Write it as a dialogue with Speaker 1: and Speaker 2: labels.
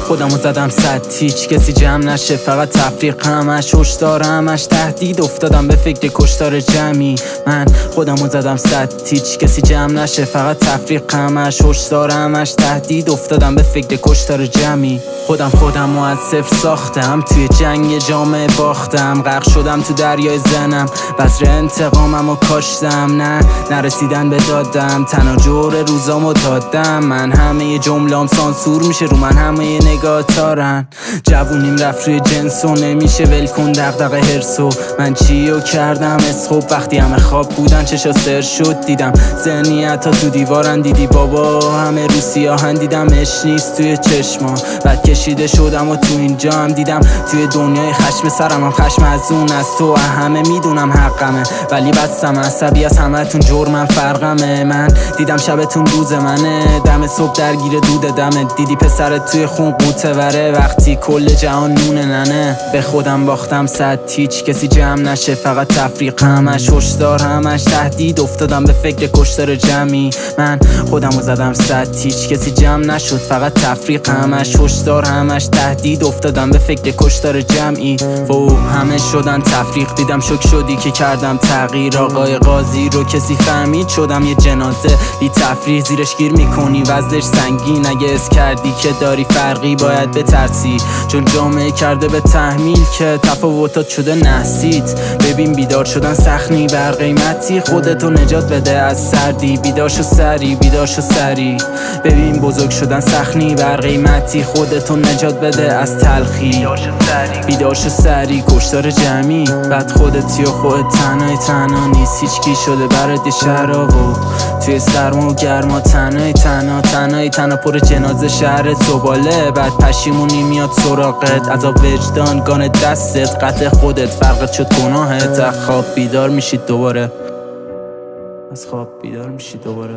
Speaker 1: خودمو زدم صد هیچ کسی جمع نشه، فقط تفریق همش هشدار همش تهدید، افتادم به فکر کشتار جمعی. من خودمو زدم صد هیچ کسی جمع نشه، فقط تفریق همش هشدار همش تهدید، افتادم به فکر کشتار جمعی. خودمو از صفر ساختم، توی جنگ جامعه باختم، غرق شدم تو دریای زنم، بذر انتقاممو کاشتم. نرسیدن به دادم، تنها جور روزامو دادم. من همه جملام سانسور میشه، رو من همه نگاه تارن. جوونیم رفت روی جنس و نمیشه ولکن دغدغه هرسو. من چیو کردم اسخوب، وقتی همه خواب بودن چشا سر شد، دیدم ذهنیت ها تو دیوارن. دیدی بابا همه رو سیاهن، دیدم اش نیست توی چشما. بعد کشیده شدم و تو اینجا هم دیدم توی دنیای خشم سرم هم خشم از اون از تو. همه میدونم حقمه ولی بستم، عصبی از همتون جرمم فرقمه. من دیدم شبتون روز منه، دم صبح درگیر دود دمت. دیدی پسرت توی خون قوطه وره، وقتی کل جهان نونه ننه. به خودم باختم صد هیچ کسی جمع نشه، فقط تفریق همش هشدار همش تهدید، افتادم به فکر کشتار جمعی. من خودمو زدم صد هیچ کسی جمع نشد، فقط تفریق همش هشدار همش تهدید، افتادم به فکر کشتار جمعی. و همه شدن تفریق، دیدم شک شدی که کردم تغییر. آقای قاضی رو کسی فهمید، شدم یه جنازه بی تفریح، زیرش گیر میکنی وزنش سنگین. اگه اس کردی که داری فرقی باید بترسی، چون جامعه کرده به تحمیل که تفاوتات شده نحسیت. ببین بیدار شدن سخنی بر قیمتی، خودتو نجات بده از سردی. بیدارشو سری بیدارشو سری، ببین بزرگ شدن سخنی بر قیمتی، خودتو نجات بده از تلخی. بیدارشو سری کشتار جمعی، بعد خودتی و خودت تنها نیست. هیچکی شده برات شرابو توی سرما و گرما، تنها پر جنازه شهر زباله. بعد پشیمونی میاد سراغت، عذاب وجدان گان دستت، قتل خودت فرقت شد گناهت. از خواب بیدار میشید دوباره، از خواب بیدار میشید دوباره.